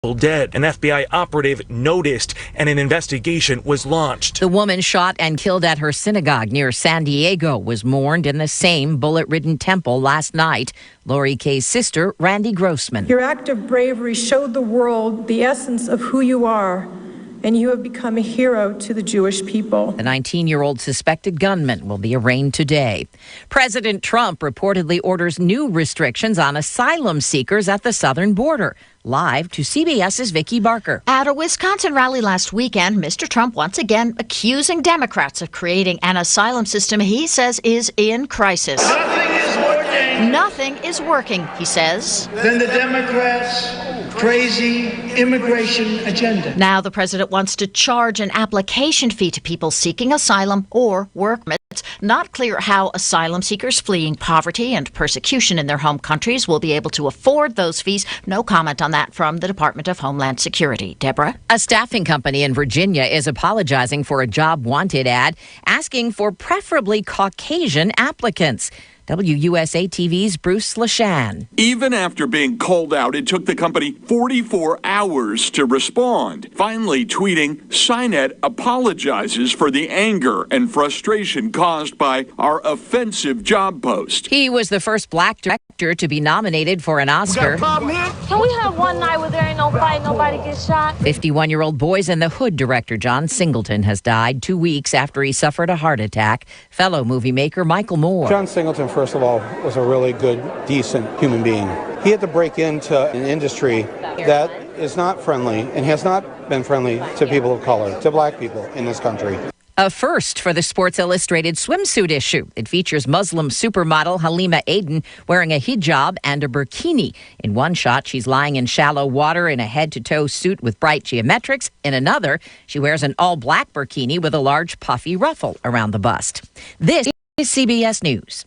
dead. An FBI operative noticed and an investigation was launched. The woman shot and killed at her synagogue near San Diego was mourned in the same bullet-ridden temple last night. Lori Kay's sister, Randy Grossman. Your act of bravery showed the world the essence of who you are, and you have become a hero to the Jewish people. The 19-year-old suspected gunman will be arraigned today. President Trump reportedly orders new restrictions on asylum seekers at the southern border. Live to CBS's Vicki Barker. At a Wisconsin rally last weekend, Mr. Trump once again accusing Democrats of creating an asylum system he says is in crisis. Nothing is working. Nothing is working, he says. Then the Democrats' crazy immigration agenda. Now the president wants to charge an application fee to people seeking asylum or work permits. Not clear how asylum seekers fleeing poverty and persecution in their home countries will be able to afford those fees. No comment on that from the Department of Homeland Security. Deborah? A staffing company in Virginia is apologizing for a job wanted ad asking for preferably Caucasian applicants. WUSA TV's Bruce LaShan. Even after being called out, it took the company 44 hours to respond. Finally tweeting, Sinet apologizes for the anger and frustration caused by our offensive job post. He was the first black director to be nominated for an Oscar. Can we have one night where there ain't no fight, nobody gets shot? 51-year-old Boys in the Hood director John Singleton has died 2 weeks after he suffered a heart attack. Fellow movie maker Michael Moore. John Singleton, first of all, was a really good, decent human being. He had to break into an industry that is not friendly and has not been friendly to people of color, to black people in this country. A first for the Sports Illustrated swimsuit issue. It features Muslim supermodel Halima Aden wearing a hijab and a burkini. In one shot, she's lying in shallow water in a head-to-toe suit with bright geometrics. In another, she wears an all-black burkini with a large puffy ruffle around the bust. This is CBS News.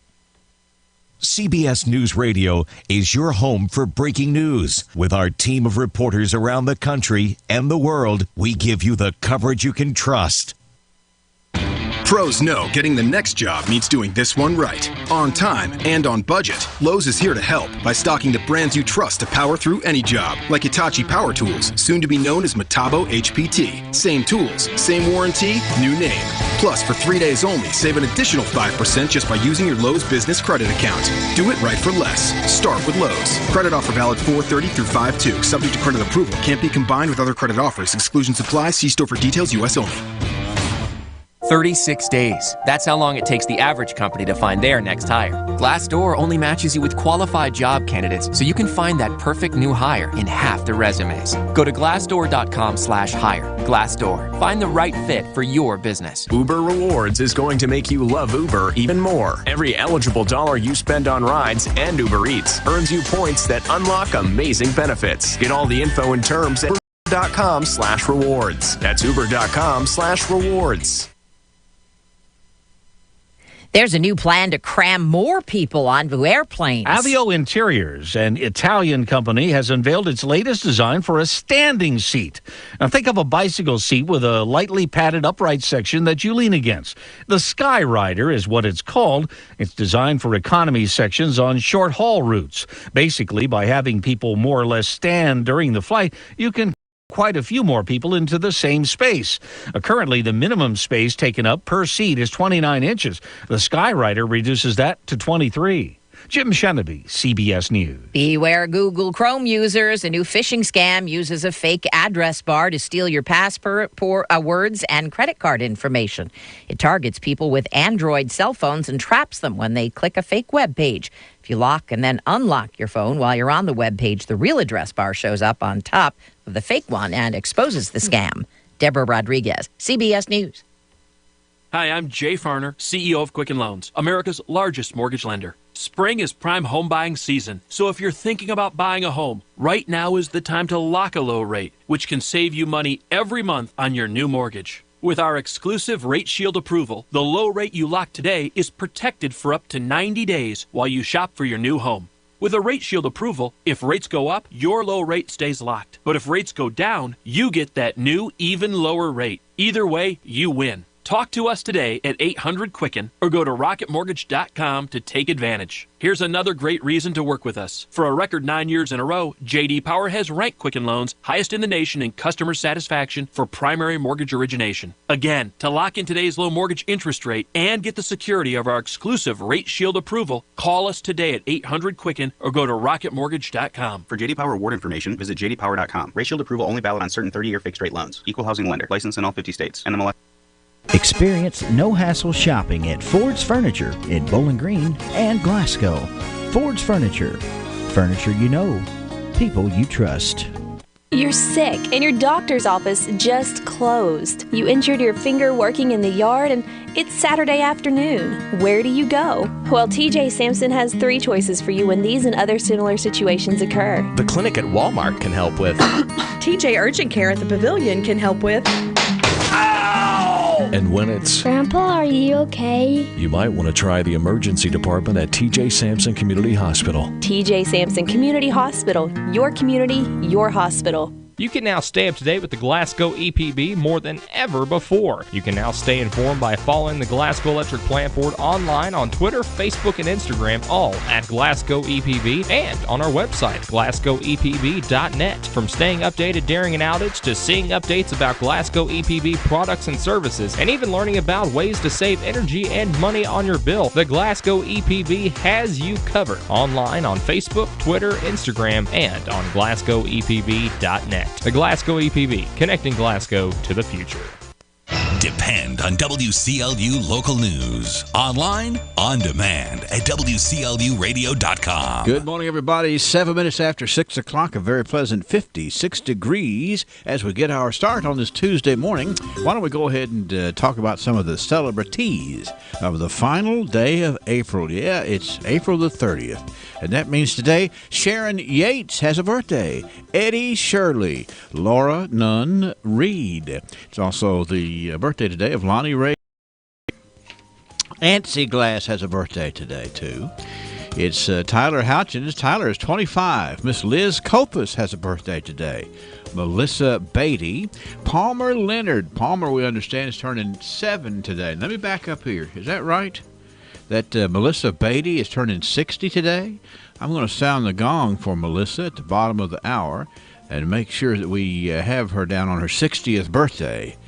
CBS News Radio is your home for breaking news. With our team of reporters around the country and the world, we give you the coverage you can trust. Pros know getting the next job means doing this one right. On time and on budget, Lowe's is here to help by stocking the brands you trust to power through any job, like Hitachi Power Tools, soon to be known as Metabo HPT. Same tools, same warranty, new name. Plus, for 3 days only, save an additional 5% just by using your Lowe's business credit account. Do it right for less. Start with Lowe's. Credit offer valid 4/30 through 5/2. Subject to credit approval. Can't be combined with other credit offers. Exclusions apply. See store for details. U.S. only. 36 days. That's how long it takes the average company to find their next hire. Glassdoor only matches you with qualified job candidates, so you can find that perfect new hire in half the resumes. Go to glassdoor.com/hire. Glassdoor. Find the right fit for your business. Uber Rewards is going to make you love Uber even more. Every eligible dollar you spend on rides and Uber Eats earns you points that unlock amazing benefits. Get all the info and terms at uber.com/rewards. That's uber.com/rewards. There's a new plan to cram more people onto airplanes. Avio Interiors, an Italian company, has unveiled its latest design for a standing seat. Now think of a bicycle seat with a lightly padded upright section that you lean against. The Skyrider is what it's called. It's designed for economy sections on short-haul routes. Basically, by having people more or less stand during the flight, you can quite a few more people into the same space. Currently, the minimum space taken up per seat is 29 inches. The Skyrider reduces that to 23. Jim Sheneby, CBS News. Beware Google Chrome users. A new phishing scam uses a fake address bar to steal your passport, words, and credit card information. It targets people with Android cell phones and traps them when they click a fake web page. If you lock and then unlock your phone while you're on the web page, the real address bar shows up on top of the fake one and exposes the scam. Deborah Rodriguez, CBS News. Hi, I'm Jay Farner, CEO of Quicken Loans, America's largest mortgage lender. Spring is prime home buying season, so if you're thinking about buying a home, right now is the time to lock a low rate, which can save you money every month on your new mortgage. With our exclusive Rate Shield approval, the low rate you lock today is protected for up to 90 days while you shop for your new home. With a Rate Shield approval, if rates go up, your low rate stays locked. But if rates go down, you get that new, even lower rate. Either way, you win. Talk to us today at 800-QUICKEN or go to rocketmortgage.com to take advantage. Here's another great reason to work with us. For a record 9 years in a row, J.D. Power has ranked Quicken Loans highest in the nation in customer satisfaction for primary mortgage origination. Again, to lock in today's low mortgage interest rate and get the security of our exclusive Rate Shield approval, call us today at 800-QUICKEN or go to rocketmortgage.com. For J.D. Power award information, visit jdpower.com. Rate Shield approval only valid on certain 30-year fixed-rate loans. Equal housing lender. Licensed in all 50 states. NMLS. Experience no-hassle shopping at Ford's Furniture in Bowling Green and Glasgow. Ford's Furniture. Furniture you know. People you trust. You're sick and your doctor's office just closed. You injured your finger working in the yard and it's Saturday afternoon. Where do you go? Well, TJ Sampson has 3 choices for you when these and other similar situations occur. The clinic at Walmart can help with. TJ Urgent Care at the Pavilion can help with. And when it's, Grandpa, are you okay? You might want to try the emergency department at TJ Sampson Community Hospital. TJ Sampson Community Hospital. Your community, your hospital. You can now stay up to date with the Glasgow EPB more than ever before. You can now stay informed by following the Glasgow Electric Plant Board online on Twitter, Facebook, and Instagram, all at Glasgow EPB, and on our website, glasgowepb.net. From staying updated during an outage to seeing updates about Glasgow EPB products and services, and even learning about ways to save energy and money on your bill, the Glasgow EPB has you covered online on Facebook, Twitter, Instagram, and on glasgowepb.net. The Glasgow EPB, connecting Glasgow to the future. Depend on WCLU local news. Online, on demand at WCLUradio.com. Good morning, everybody. 7 minutes after 6 o'clock, a very pleasant 56 degrees as we get our start on this Tuesday morning. Why don't we go ahead and talk about some of the celebrities of the final day of April. Yeah, it's April the 30th. And that means today, Sharon Yates has a birthday. Eddie Shirley, Laura Nunn Reed. It's also the birthday today of Lonnie Ray. Antsy Glass has a birthday today, too. It's Tyler Houchins. Tyler is 25. Miss Liz Copas has a birthday today. Melissa Beatty. Palmer Leonard. Palmer, we understand, is turning 7 today. Let me back up here. Is that right? That Melissa Beatty is turning 60 today? I'm going to sound the gong for Melissa at the bottom of the hour and make sure that we have her down on her 60th birthday.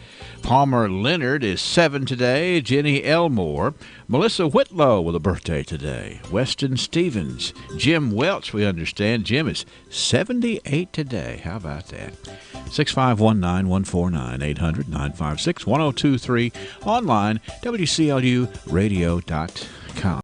Palmer Leonard is 7 today. Jenny Elmore. Melissa Whitlow with a birthday today. Weston Stevens. Jim Welch, we understand. Jim is 78 today. How about that? 6519149 800-956-1023. Online, WCLUradio.com.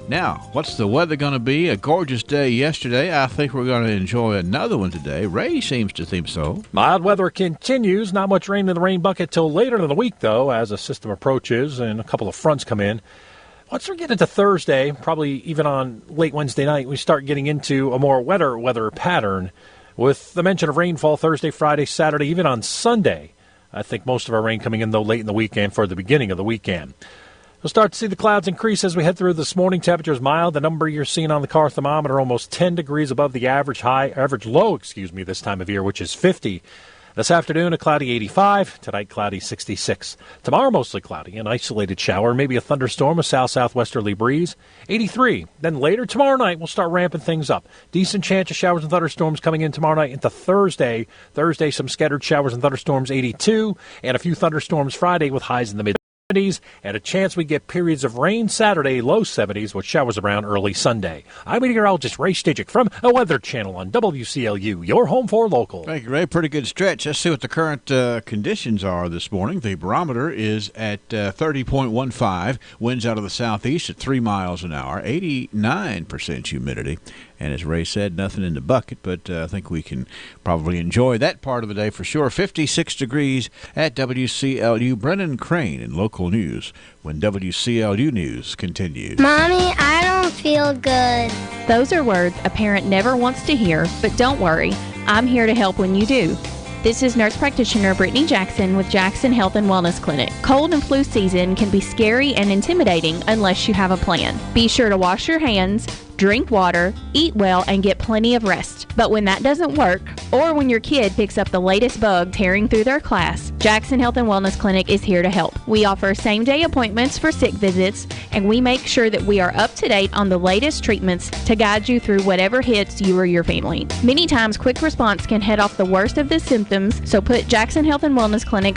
Now, what's the weather going to be? A gorgeous day yesterday. I think we're going to enjoy another one today. Ray seems to think so. Mild weather continues. Not much rain in the rain bucket till later in the week, though, as a system approaches and a couple of fronts come in. Once we get into Thursday, probably even on late Wednesday night, we start getting into a more wetter weather pattern with the mention of rainfall Thursday, Friday, Saturday, even on Sunday. I think most of our rain coming in, though, late in the weekend for the beginning of the weekend. We'll start to see the clouds increase as we head through this morning. Temperatures mild. The number you're seeing on the car thermometer almost 10 degrees above the average low this time of year, which is 50. This afternoon, a cloudy 85. Tonight, cloudy 66. Tomorrow, mostly cloudy, an isolated shower, maybe a thunderstorm, a south-southwesterly breeze, 83. Then later tomorrow night, we'll start ramping things up. Decent chance of showers and thunderstorms coming in tomorrow night into Thursday. Thursday, some scattered showers and thunderstorms, 82. And a few thunderstorms Friday with highs in the mid-70s. And a chance we get periods of rain Saturday, low 70s, with showers around early Sunday. I'm meteorologist Ray Stajic from a Weather Channel on WCLU, your home for local. Thank you, Ray. Pretty good stretch. Let's see what the current conditions are this morning. The barometer is at 30.15. Winds out of the southeast at 3 miles an hour. 89% humidity. And as Ray said, nothing in the bucket, but I think we can probably enjoy that part of the day for sure. 56 degrees at WCLU. Brennan Crane in local news when WCLU News continues. Mommy, I don't feel good. Those are words a parent never wants to hear, but don't worry. I'm here to help when you do. This is nurse practitioner Brittany Jackson with Jackson Health and Wellness Clinic. Cold and flu season can be scary and intimidating unless you have a plan. Be sure to wash your hands, drink water, eat well, and get plenty of rest. But when that doesn't work, or when your kid picks up the latest bug tearing through their class, Jackson Health and Wellness Clinic is here to help. We offer same-day appointments for sick visits, and we make sure that we are up to date on the latest treatments to guide you through whatever hits you or your family. Many times, quick response can head off the worst of the symptoms, so put Jackson Health and Wellness Clinic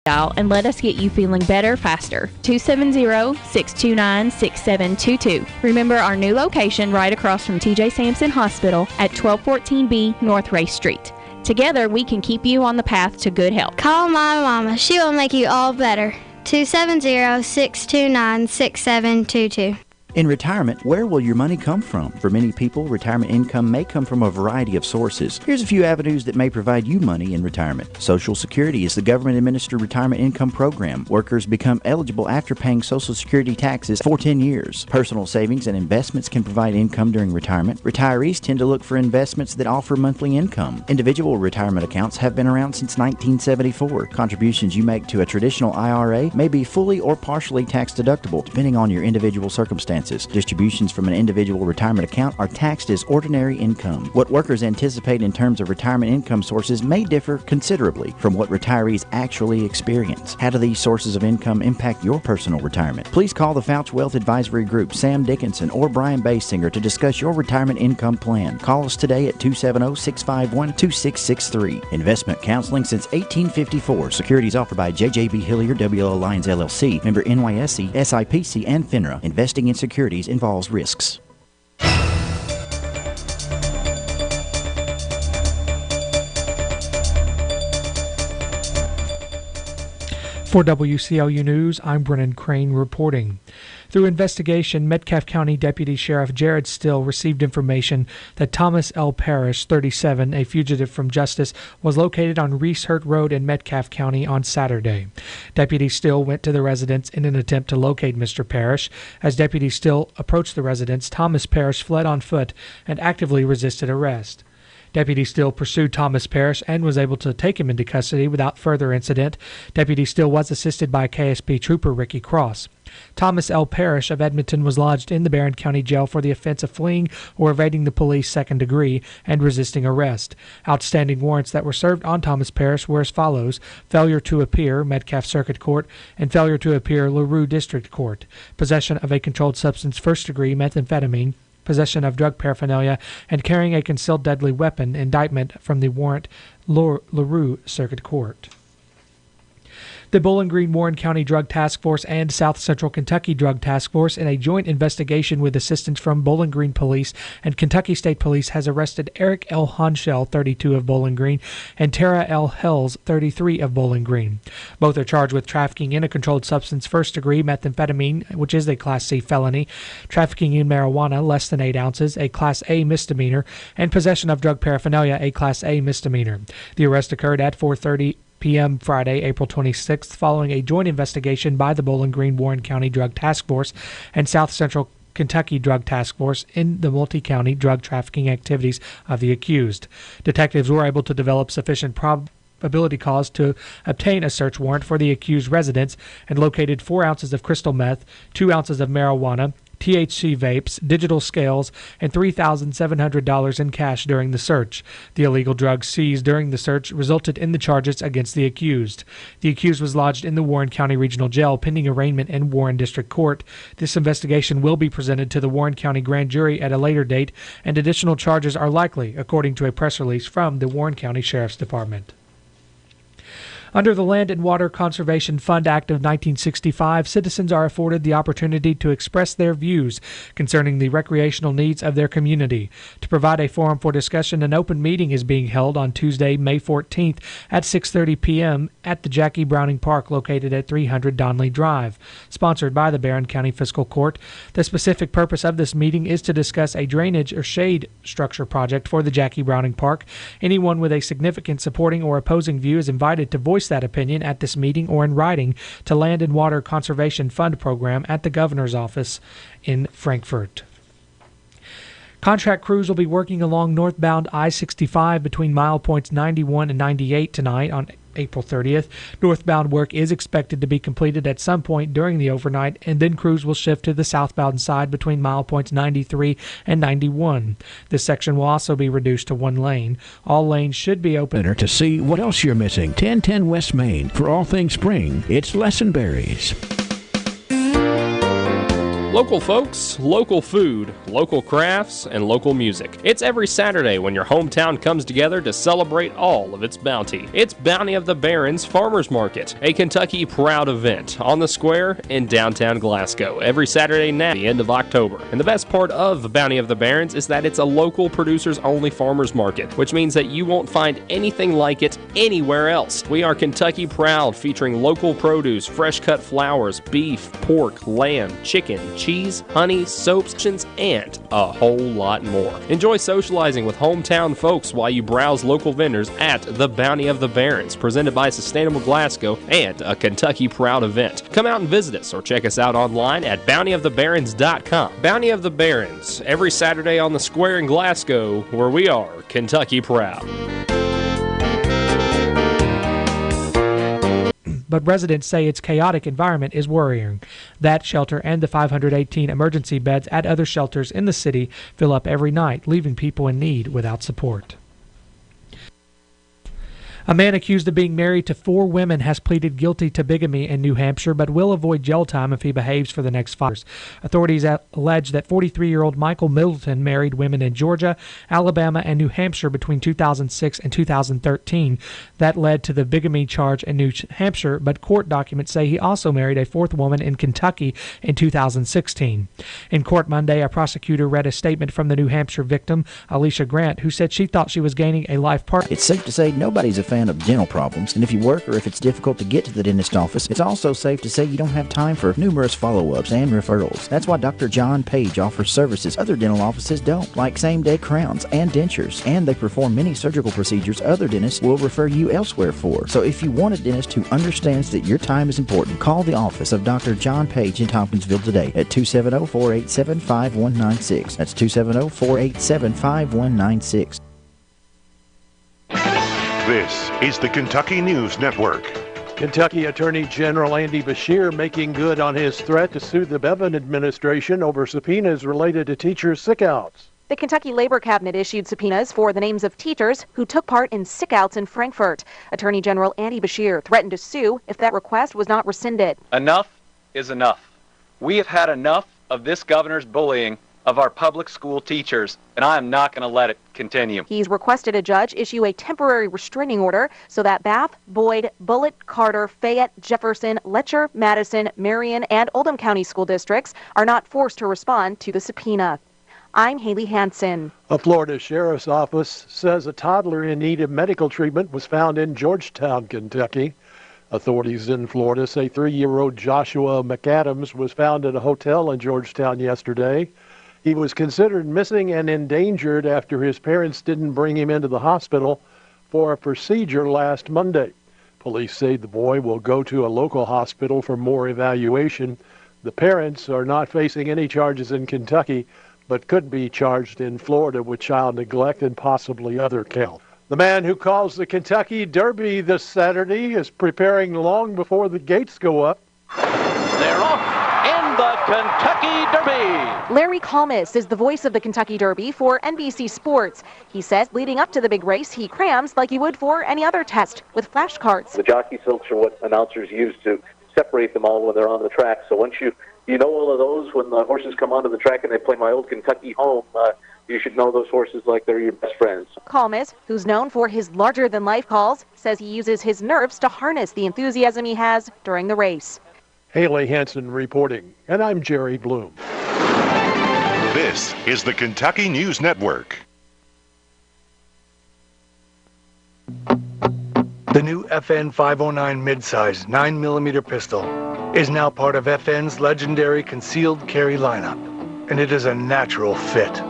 dial and let us get you feeling better faster. 270-629-6722. Remember our new location right across from TJ Sampson Hospital at 1214B North Race Street. Together, we can keep you on the path to good health. Call my mama. She will make you all better. 270-629-6722. In retirement, where will your money come from? For many people, retirement income may come from a variety of sources. Here's a few avenues that may provide you money in retirement. Social Security is the government-administered retirement income program. Workers become eligible after paying Social Security taxes for 10 years. Personal savings and investments can provide income during retirement. Retirees tend to look for investments that offer monthly income. Individual retirement accounts have been around since 1974. Contributions you make to a traditional IRA may be fully or partially tax deductible, depending on your individual circumstances. Distributions from an individual retirement account are taxed as ordinary income. What workers anticipate in terms of retirement income sources may differ considerably from what retirees actually experience. How do these sources of income impact your personal retirement? Please call the Fouch Wealth Advisory Group, Sam Dickinson, or Brian Basinger to discuss your retirement income plan. Call us today at 270-651-2663. Investment counseling since 1854. Securities offered by JJB Hillier, WL Alliance LLC, member NYSE, SIPC, and FINRA. Investing in securities involves risks. For WCLU News, I'm Brennan Crane reporting. Through investigation, Metcalfe County Deputy Sheriff Jared Still received information that Thomas L. Parrish, 37, a fugitive from justice, was located on Reeshurt Road in Metcalfe County on Saturday. Deputy Still went to the residence in an attempt to locate Mr. Parrish. As Deputy Still approached the residence, Thomas Parrish fled on foot and actively resisted arrest. Deputy Still pursued Thomas Parrish and was able to take him into custody without further incident. Deputy Still was assisted by KSP Trooper Ricky Cross. Thomas L. Parrish of Edmonton was lodged in the Barron County Jail for the offense of fleeing or evading the police second degree and resisting arrest. Outstanding warrants that were served on Thomas Parrish were as follows: failure to appear, Metcalfe Circuit Court, and failure to appear, LaRue District Court. Possession of a controlled substance first degree, methamphetamine, possession of drug paraphernalia, and carrying a concealed deadly weapon, indictment from the warrant, LaRue Circuit Court. The Bowling Green Warren County Drug Task Force and South Central Kentucky Drug Task Force, in a joint investigation with assistance from Bowling Green Police and Kentucky State Police, has arrested Eric L. Honshell, 32, of Bowling Green, and Tara L. Hells, 33, of Bowling Green. Both are charged with trafficking in a controlled substance first degree, methamphetamine, which is a Class C felony, trafficking in marijuana, less than 8 ounces, a Class A misdemeanor, and possession of drug paraphernalia, a Class A misdemeanor. The arrest occurred at 4:30 p.m. Friday, April 26th, following a joint investigation by the Bowling Green Warren County Drug Task Force and South Central Kentucky Drug Task Force in the multi-county drug trafficking activities of the accused. Detectives were able to develop sufficient probability cause to obtain a search warrant for the accused residence and located 4 ounces of crystal meth, 2 ounces of marijuana, THC vapes, digital scales, and $3,700 in cash during the search. The illegal drugs seized during the search resulted in the charges against the accused. The accused was lodged in the Warren County Regional Jail pending arraignment in Warren District Court. This investigation will be presented to the Warren County Grand Jury at a later date, and additional charges are likely, according to a press release from the Warren County Sheriff's Department. Under the Land and Water Conservation Fund Act of 1965, citizens are afforded the opportunity to express their views concerning the recreational needs of their community. To provide a forum for discussion, an open meeting is being held on Tuesday, May 14th at 6:30 p.m. at the Jackie Browning Park located at 300 Donley Drive. Sponsored by the Barron County Fiscal Court, the specific purpose of this meeting is to discuss a drainage or shade structure project for the Jackie Browning Park. Anyone with a significant supporting or opposing view is invited to voice that opinion at this meeting or in writing to Land and Water Conservation Fund Program at the Governor's Office in Frankfort. Contract crews will be working along northbound I-65 between mile points 91 and 98 tonight on April 30th. Northbound work is expected to be completed at some point during the overnight, and then crews will shift to the southbound side between mile points 93 and 91. This section will also be reduced to one lane. All lanes should be open. To see what else you're missing, 1010 West Main. For all things spring, it's Lessonberries. Local folks, local food, local crafts, and local music. It's every Saturday when your hometown comes together to celebrate all of its bounty. It's Bounty of the Barons Farmers Market, a Kentucky proud event on the square in downtown Glasgow every Saturday night at the end of October. And the best part of Bounty of the Barons is that it's a local producers-only farmers market, which means that you won't find anything like it anywhere else. We are Kentucky proud, featuring local produce, fresh-cut flowers, beef, pork, lamb, chicken, cheese, honey, soaps, and a whole lot more. Enjoy socializing with hometown folks while you browse local vendors at the Bounty of the Barons, presented by Sustainable Glasgow and a Kentucky Proud event. Come out and visit us or check us out online at bountyofthebarons.com. Bounty of the Barons, every Saturday on the square in Glasgow, where we are Kentucky Proud. But residents say its chaotic environment is worrying. That shelter and the 518 emergency beds at other shelters in the city fill up every night, leaving people in need without support. A man accused of being married to 4 women has pleaded guilty to bigamy in New Hampshire, but will avoid jail time if he behaves for the next 5 years. Authorities allege that 43-year-old Michael Middleton married women in Georgia, Alabama, and New Hampshire between 2006 and 2013. That led to the bigamy charge in New Hampshire, but court documents say he also married a 4th woman in Kentucky in 2016. In court Monday, a prosecutor read a statement from the New Hampshire victim, Alicia Grant, who said she thought she was gaining a life partner. It's safe to say nobody's a fan of dental problems, and if you work or if it's difficult to get to the dentist office, it's also safe to say you don't have time for numerous follow-ups and referrals. That's why Dr. John Page offers services other dental offices don't, like same-day crowns and dentures, and they perform many surgical procedures other dentists will refer you elsewhere for. So if you want a dentist who understands that your time is important, call the office of Dr. John Page in Tompkinsville today at 270-487-5196. That's 270-487-5196. This is the Kentucky News Network. Kentucky Attorney General Andy Beshear making good on his threat to sue the Bevin administration over subpoenas related to teachers' sickouts. The Kentucky Labor Cabinet issued subpoenas for the names of teachers who took part in sickouts in Frankfort. Attorney General Andy Beshear threatened to sue if that request was not rescinded. Enough is enough. We have had enough of this governor's bullying of our public school teachers, and I am not going to let it continue. He's requested a judge issue a temporary restraining order so that Bath, Boyd, Bullitt, Carter, Fayette, Jefferson, Letcher, Madison, Marion, and Oldham County school districts are not forced to respond to the subpoena. I'm Haley Hansen. A Florida sheriff's office says a toddler in need of medical treatment was found in Georgetown, Kentucky. Authorities in Florida say 3-year-old Joshua McAdams was found at a hotel in Georgetown yesterday. He was considered missing and endangered after his parents didn't bring him into the hospital for a procedure last Monday. Police say the boy will go to a local hospital for more evaluation. The parents are not facing any charges in Kentucky, but could be charged in Florida with child neglect and possibly other counts. The man who calls the Kentucky Derby this Saturday is preparing long before the gates go up. They're off in the Kentucky Derby. Larry Kalmus is the voice of the Kentucky Derby for NBC Sports. He says leading up to the big race, he crams like he would for any other test with flashcards. The jockey silks are what announcers use to separate them all when they're on the track. So once you know all of those, when the horses come onto the track and they play My Old Kentucky Home, you should know those horses like they're your best friends. Kalmus, who's known for his larger-than-life calls, says he uses his nerves to harness the enthusiasm he has during the race. Haley Hansen reporting, and I'm Jerry Bloom. This is the Kentucky News Network. The new FN 509 midsize 9mm pistol is now part of FN's legendary concealed carry lineup, and it is a natural fit.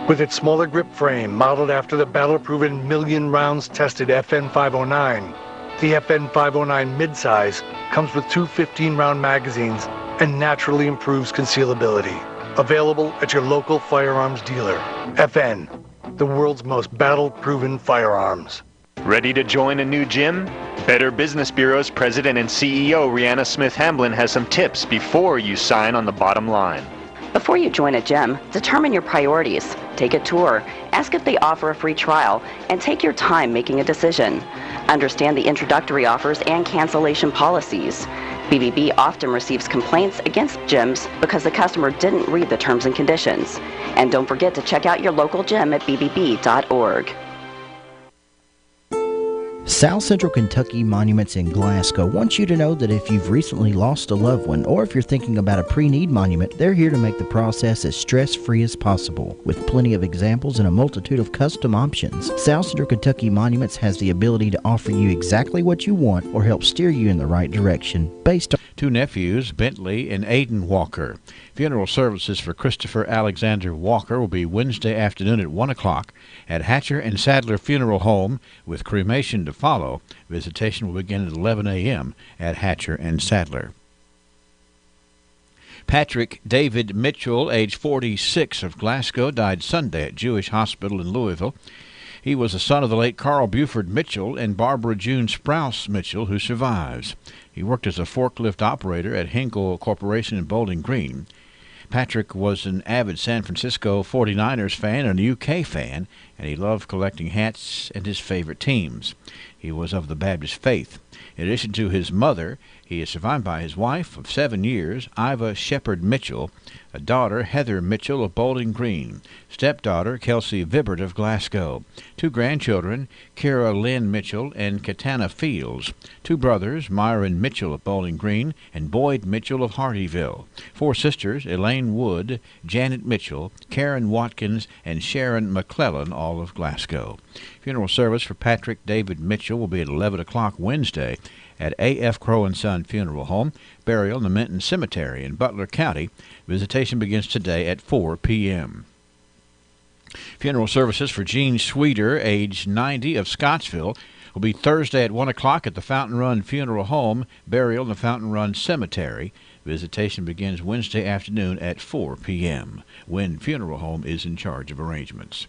With its smaller grip frame modeled after the battle-proven million rounds tested FN 509, the FN 509 midsize comes with 2 15-round magazines and naturally improves concealability. Available at your local firearms dealer. FN, the world's most battle-proven firearms. Ready to join a new gym? Better Business Bureau's President and CEO Rihanna Smith Hamblin has some tips before you sign on the bottom line. Before you join a gym, determine your priorities. Take a tour, ask if they offer a free trial, and take your time making a decision. Understand the introductory offers and cancellation policies. BBB often receives complaints against gyms because the customer didn't read the terms and conditions. And don't forget to check out your local gym at bbb.org. South Central Kentucky Monuments in Glasgow wants you to know that if you've recently lost a loved one or if you're thinking about a pre-need monument, they're here to make the process as stress-free as possible. With plenty of examples and a multitude of custom options, South Central Kentucky Monuments has the ability to offer you exactly what you want or help steer you in the right direction based on two nephews, Bentley and Aiden Walker. Funeral services for Christopher Alexander Walker will be Wednesday afternoon at 1 o'clock at Hatcher and Sadler Funeral Home, with cremation to follow. Visitation will begin at 11 a.m. at Hatcher and Sadler. Patrick David Mitchell, age 46, of Glasgow, died Sunday at Jewish Hospital in Louisville. He was the son of the late Carl Buford Mitchell and Barbara June Sprouse Mitchell, who survives. He worked as a forklift operator at Hinkle Corporation in Bowling Green. Patrick was an avid San Francisco 49ers fan and a UK fan, and he loved collecting hats and his favorite teams. He was of the Baptist faith. In addition to his mother, he is survived by his wife of 7 years, Iva Shepard Mitchell, a daughter, Heather Mitchell of Bowling Green, stepdaughter, Kelsey Vibbert of Glasgow, 2 grandchildren, Kira Lynn Mitchell and Katana Fields, 2 brothers, Myron Mitchell of Bowling Green and Boyd Mitchell of Hardyville, 4 sisters, Elaine Wood, Janet Mitchell, Karen Watkins, and Sharon McClellan, all of Glasgow. Funeral service for Patrick David Mitchell will be at 11 o'clock Wednesday at A.F. Crow & Son Funeral Home, burial in the Minton Cemetery in Butler County. Visitation begins today at 4 p.m. Funeral services for Gene Sweeter, age 90, of Scottsville, will be Thursday at 1 o'clock at the Fountain Run Funeral Home, burial in the Fountain Run Cemetery. Visitation begins Wednesday afternoon at 4 p.m. Wynn Funeral Home is in charge of arrangements.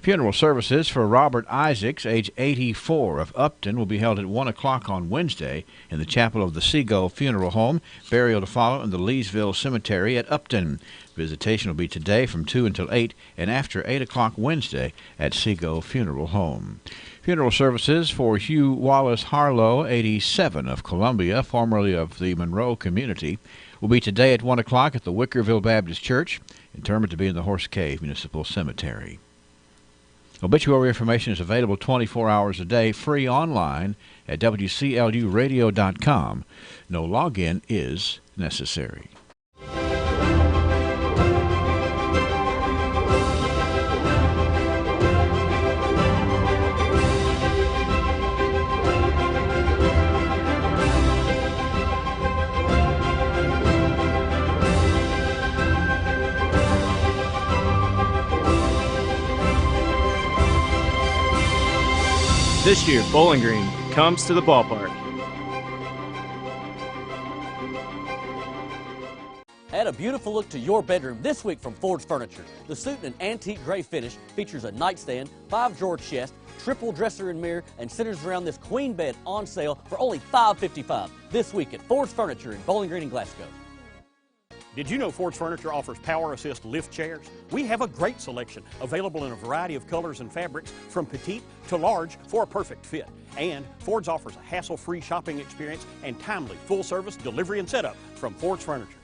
Funeral services for Robert Isaacs, age 84, of Upton, will be held at 1 o'clock on Wednesday in the chapel of the Seagull Funeral Home, burial to follow in the Leesville Cemetery at Upton. Visitation will be today from 2 until 8 and after 8 o'clock Wednesday at Seagull Funeral Home. Funeral services for Hugh Wallace Harlow, 87, of Columbia, formerly of the Monroe community, will be today at 1 o'clock at the Wickerville Baptist Church, interred to be in the Horse Cave Municipal Cemetery. Obituary information is available 24 hours a day, free online at WCLUradio.com. No login is necessary. This year, Bowling Green comes to the ballpark. Add a beautiful look to your bedroom this week from Ford's Furniture. The suit in an antique gray finish features a nightstand, 5-drawer chest, triple dresser and mirror, and centers around this queen bed on sale for only $555 this week at Ford's Furniture in Bowling Green and Glasgow. Did you know Ford's Furniture offers power assist lift chairs? We have a great selection available in a variety of colors and fabrics from petite to large for a perfect fit. And Ford's offers a hassle-free shopping experience and timely full-service delivery and setup from Ford's Furniture.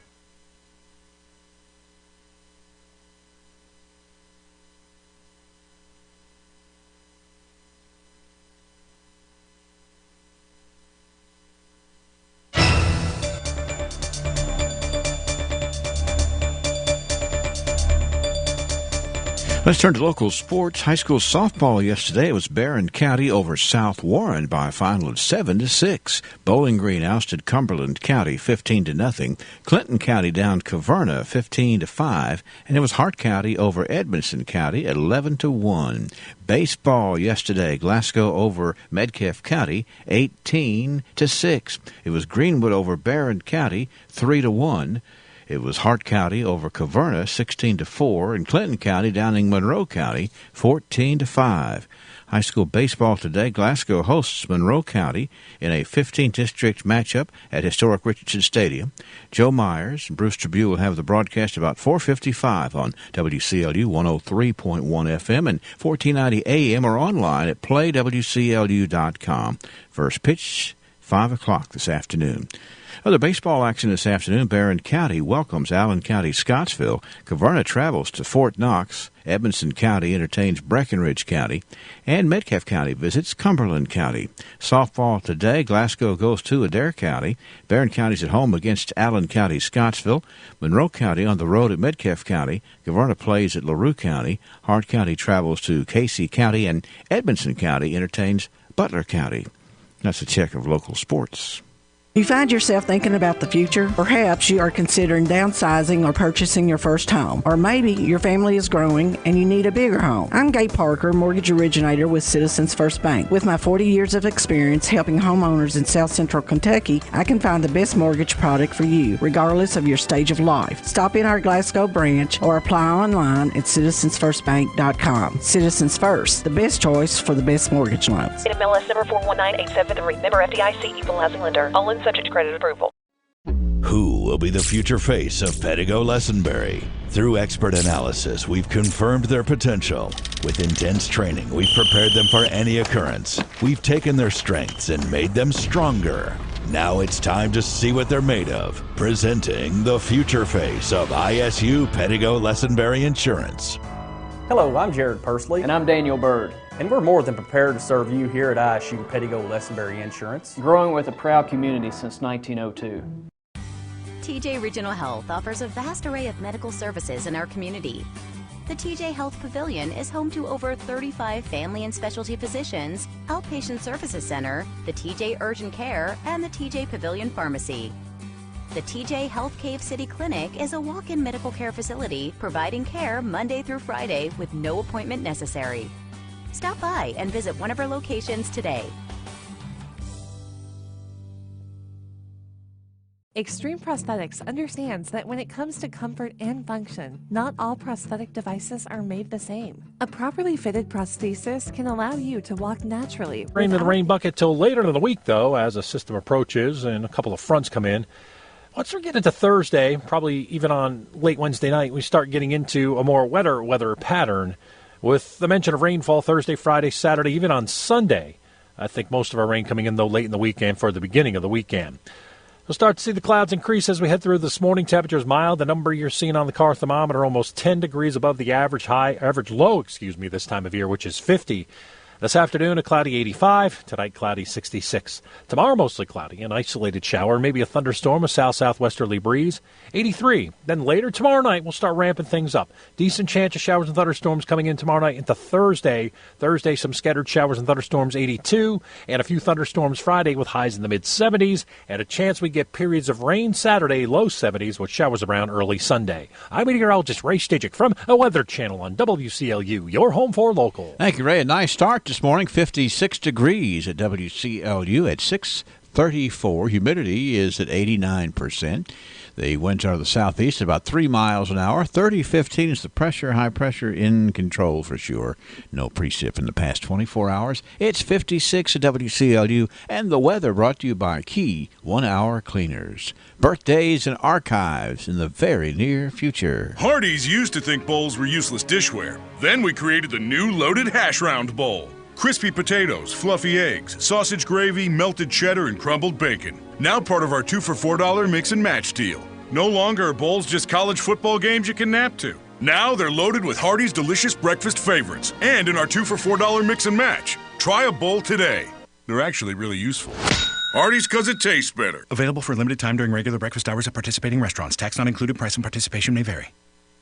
Let's turn to local sports. High school softball yesterday. It was Barron County over South Warren by a final of 7-6. Bowling Green ousted Cumberland County 15-0. Clinton County downed Caverna 15-5, and it was Hart County over Edmondson County at 11-1. Baseball yesterday. Glasgow over Metcalfe County 18-6. It was Greenwood over Barron County 3-1. It was Hart County over Caverna 16-4, and Clinton County downing Monroe County 14-5. High school baseball today. Glasgow hosts Monroe County in a 15th-district matchup at historic Richardson Stadium. Joe Myers and Bruce Tribune will have the broadcast about 4:55 on WCLU 103.1 FM and 1490 AM or online at playwclu.com. First pitch, 5 o'clock this afternoon. Other baseball action this afternoon. Barron County welcomes Allen County Scottsville. Caverna travels to Fort Knox. Edmonson County entertains Breckenridge County. And Metcalfe County visits Cumberland County. Softball today. Glasgow goes to Adair County. Barron County's at home against Allen County Scottsville. Monroe County on the road at Metcalfe County. Caverna plays at LaRue County. Hart County travels to Casey County. And Edmonson County entertains Butler County. That's a check of local sports. You find yourself thinking about the future? Perhaps you are considering downsizing or purchasing your first home. Or maybe your family is growing and you need a bigger home. I'm Gay Parker, mortgage originator with Citizens First Bank. With my 40 years of experience helping homeowners in South Central Kentucky, I can find the best mortgage product for you, regardless of your stage of life. Stop in our Glasgow branch or apply online at citizensfirstbank.com. Citizens First, the best choice for the best mortgage loans. MLS number 419873. Member FDIC, equal housing lender. All in subject to credit approval. Who will be the future face of Pettigo Lessenberry? Through expert analysis, we've confirmed their potential. With intense training, we've prepared them for any occurrence. We've taken their strengths and made them stronger. Now it's time to see what they're made of. Presenting the future face of ISU Pettigo Lessenberry Insurance. Hello, I'm Jared Pursley. And I'm Daniel Bird. And we're more than prepared to serve you here at ISU Pettigo Lessenberry Insurance. Growing with a proud community since 1902. TJ Regional Health offers a vast array of medical services in our community. The TJ Health Pavilion is home to over 35 family and specialty physicians, Outpatient Services Center, the TJ Urgent Care, and the TJ Pavilion Pharmacy. The TJ Health Cave City Clinic is a walk-in medical care facility providing care Monday through Friday with no appointment necessary. Stop by and visit one of our locations today. Extreme Prosthetics understands that when it comes to comfort and function, not all prosthetic devices are made the same. A properly fitted prosthesis can allow you to walk naturally. Rain in the rain bucket till later in the week, though, as a system approaches and a couple of fronts come in. Once we get into Thursday, probably even on late Wednesday night, we start getting into a more wetter weather pattern. With the mention of rainfall Thursday, Friday, Saturday, even on Sunday. I think most of our rain coming in, though, late in the weekend for the beginning of the weekend. We'll start to see the clouds increase as we head through this morning. Temperatures mild. The number you're seeing on the car thermometer almost 10 degrees above the average low, this time of year, which is 50. This afternoon, a cloudy 85. Tonight, cloudy 66. Tomorrow, mostly cloudy. An isolated shower, maybe a thunderstorm, a south-southwesterly breeze. 83. Then later tomorrow night, we'll start ramping things up. Decent chance of showers and thunderstorms coming in tomorrow night into Thursday. Thursday, some scattered showers and thunderstorms, 82. And a few thunderstorms Friday with highs in the mid-70s. And a chance we get periods of rain Saturday, low 70s, with showers around early Sunday. I'm meteorologist Ray Stajic from a Weather Channel on WCLU, your home for local. Thank you, Ray. A nice start this morning, 56 degrees at WCLU at 6:34. Humidity is at 89%. The winds are the southeast, about 3 miles an hour. 30-15 is the pressure, high pressure in control for sure. No precip in the past 24 hours. It's 56 at WCLU, and the weather brought to you by Key 1 Hour Cleaners. Birthdays and archives in the very near future. Hardee's used to think bowls were useless dishware. Then we created the new Loaded Hash Round Bowl. Crispy potatoes, fluffy eggs, sausage gravy, melted cheddar, and crumbled bacon. Now part of our 2 for $4 mix and match deal. No longer are bowls just college football games you can nap to. Now they're loaded with Hardee's delicious breakfast favorites and in our 2 for $4 mix and match. Try a bowl today. They're actually really useful. Hardee's, because it tastes better. Available for a limited time during regular breakfast hours at participating restaurants. Tax not included. Price and participation may vary.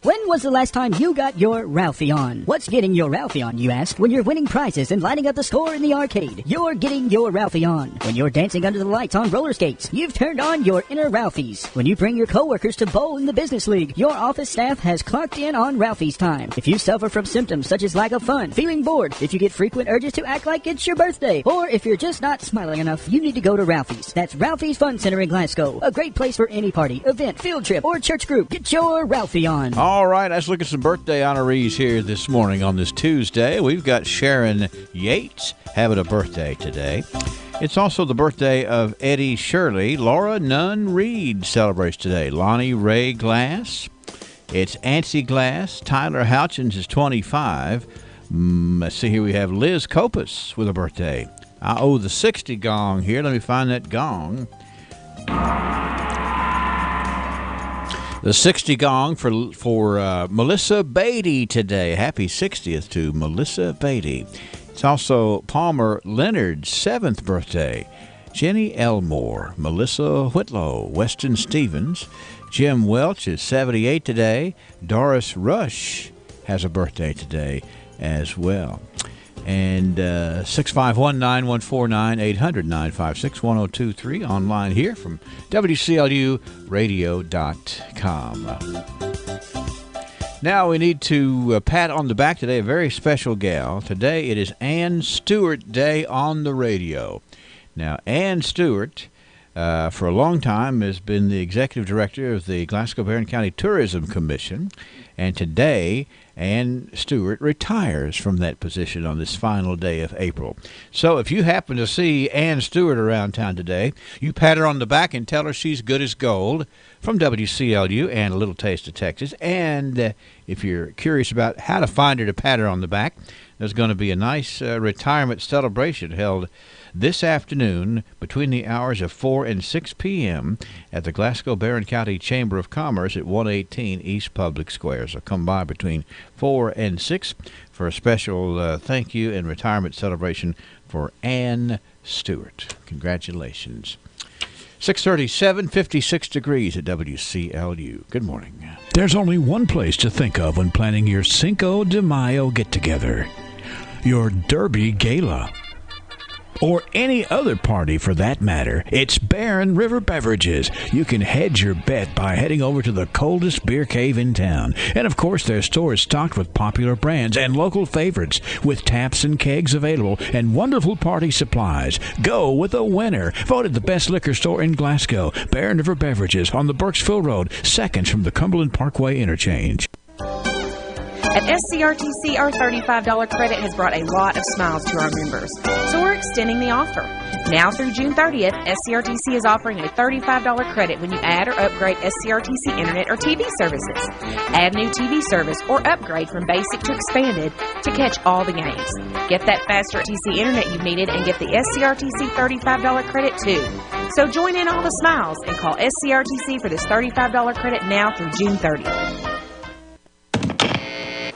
When was the last time you got your Ralphie on? What's getting your Ralphie on, you ask? When you're winning prizes and lighting up the score in the arcade, you're getting your Ralphie on. When you're dancing under the lights on roller skates, you've turned on your inner Ralphies. When you bring your coworkers to bowl in the business league, your office staff has clocked in on Ralphie's time. If you suffer from symptoms such as lack of fun, feeling bored, if you get frequent urges to act like it's your birthday, or if you're just not smiling enough, you need to go to Ralphie's. That's Ralphie's Fun Center in Glasgow. A great place for any party, event, field trip, or church group. Get your Ralphie on. All right. right, let's look at some birthday honorees here this morning on this Tuesday. We've got Sharon Yates having a birthday today. It's also the birthday of Eddie Shirley. Laura Nunn Reed celebrates today. Lonnie Ray Glass. It's Ancy Glass. Tyler Houchins is 25. Let's see here. We have Liz Copus with a birthday. I owe the 60 gong here. Let me find that gong. The 60 gong for Melissa Beatty today. Happy 60th to Melissa Beatty. It's also Palmer Leonard's 7th birthday. Jenny Elmore, Melissa Whitlow, Weston Stevens. Jim Welch is 78 today. Doris Rush has a birthday today as well. And 651-9149-800-956-1023 online here from WCLUradio.com. Now we need to pat on the back today a very special gal. Today it is Ann Stewart Day on the radio. Now, Ann Stewart, for a long time, has been the executive director of the Glasgow-Barron County Tourism Commission. And today, Ann Stewart retires from that position on this final day of April. So if you happen to see Ann Stewart around town today, you pat her on the back and tell her she's good as gold from WCLU and A Little Taste of Texas. And if you're curious about how to find her to pat her on the back, there's going to be a nice retirement celebration held this afternoon between the hours of 4 and 6 p.m. at the Glasgow-Barron County Chamber of Commerce at 118 East Public Square. So come by between 4 and 6 for a special thank you and retirement celebration for Ann Stewart. Congratulations. 637, 56 degrees at WCLU. Good morning. There's only one place to think of when planning your Cinco de Mayo get-together. Your Derby Gala. Or any other party for that matter. It's Barron River Beverages. You can hedge your bet by heading over to the coldest beer cave in town. And of course, their store is stocked with popular brands and local favorites, with taps and kegs available and wonderful party supplies. Go with a winner. Voted the best liquor store in Glasgow. Barron River Beverages on the Burkesville Road, seconds from the Cumberland Parkway interchange. At SCRTC, our $35 credit has brought a lot of smiles to our members, so we're extending the offer. Now through June 30th, SCRTC is offering a $35 credit when you add or upgrade SCRTC Internet or TV services. Add new TV service or upgrade from basic to expanded to catch all the games. Get that faster TC Internet you've needed and get the SCRTC $35 credit too. So join in all the smiles and call SCRTC for this $35 credit now through June 30th.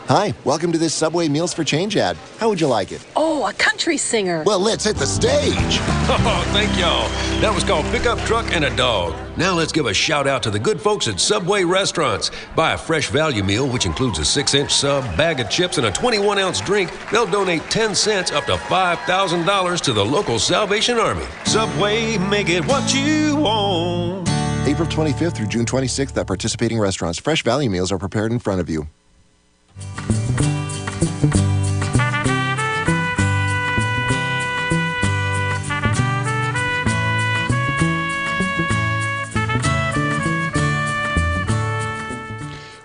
Hi, welcome to this Subway Meals for Change ad. How would you like it? Oh, a country singer. Well, let's hit the stage. Oh, thank y'all. That was called Pickup Truck and a Dog. Now let's give a shout out to the good folks at Subway Restaurants. Buy a fresh value meal, which includes a 6-inch sub, bag of chips, and a 21-ounce drink. They'll donate 10 cents up to $5,000 to the local Salvation Army. Subway, make it what you want. April 25th through June 26th at participating restaurants. Fresh value meals are prepared in front of you.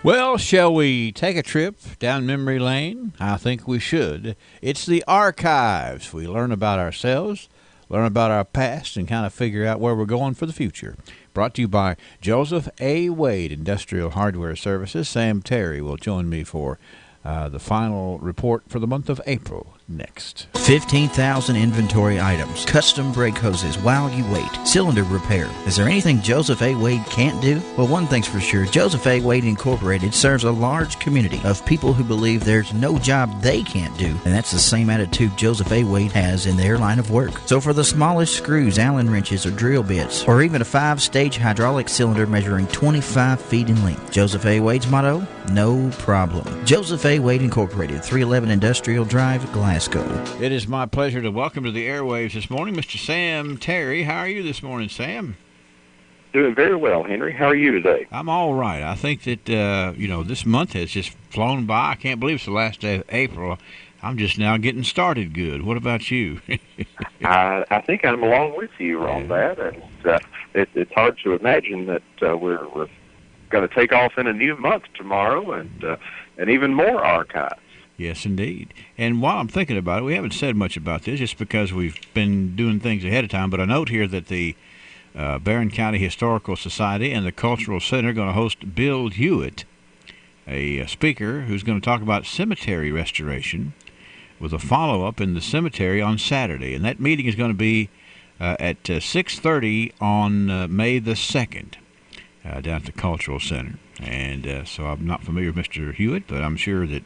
Well, shall we take a trip down memory lane? I think we should. It's the archives. We learn about ourselves, learn about our past, and kind of figure out where we're going for the future. Brought to you by Joseph A. Wade Industrial Hardware Services. Sam Terry will join me for the final report for the month of April next. 15,000 inventory items, custom brake hoses while you wait, cylinder repair. Is there anything Joseph A. Wade can't do? Well, one thing's for sure, Joseph A. Wade Incorporated serves a large community of people who believe there's no job they can't do, and that's the same attitude Joseph A. Wade has in their line of work. So for the smallest screws, Allen wrenches, or drill bits, or even a 5-stage hydraulic cylinder measuring 25 feet in length, Joseph A. Wade's motto, no problem. Joseph A. Wade Incorporated, 311 Industrial Drive, Glasgow. It is my pleasure to welcome to the airwaves this morning Mr. Sam Terry. How are you this morning, Sam? Doing very well, Henry. How are you today? I'm all right. I think that, this month has just flown by. I can't believe it's the last day of April. I'm just now getting started good. What about you? I think I'm along with you on that. And it's hard to imagine that we're going to take off in a new month tomorrow, and even more archives. Yes, indeed. And while I'm thinking about it, we haven't said much about this just because we've been doing things ahead of time, but I note here that the Barron County Historical Society and the Cultural Center are going to host Bill Hewitt, a speaker who's going to talk about cemetery restoration with a follow-up in the cemetery on Saturday. And that meeting is going to be at 6:30 on May the 2nd down at the Cultural Center. And so I'm not familiar with Mr. Hewitt, but I'm sure that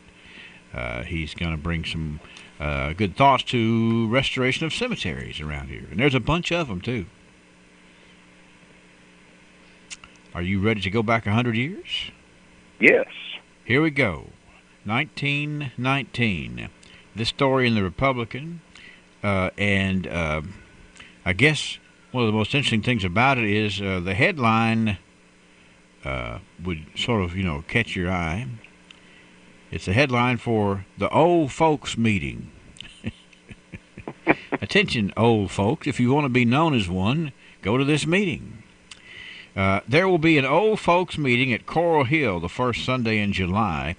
he's going to bring some good thoughts to restoration of cemeteries around here. And there's a bunch of them, too. Are you ready to go back 100 years? Yes. Here we go. 1919. This story in the Republican, and I guess one of the most interesting things about it is the headline would sort of, catch your eye. It's a headline for the old folks meeting. Attention, old folks, if you want to be known as one, go to this meeting. There will be an old folks meeting at Coral Hill the first Sunday in July.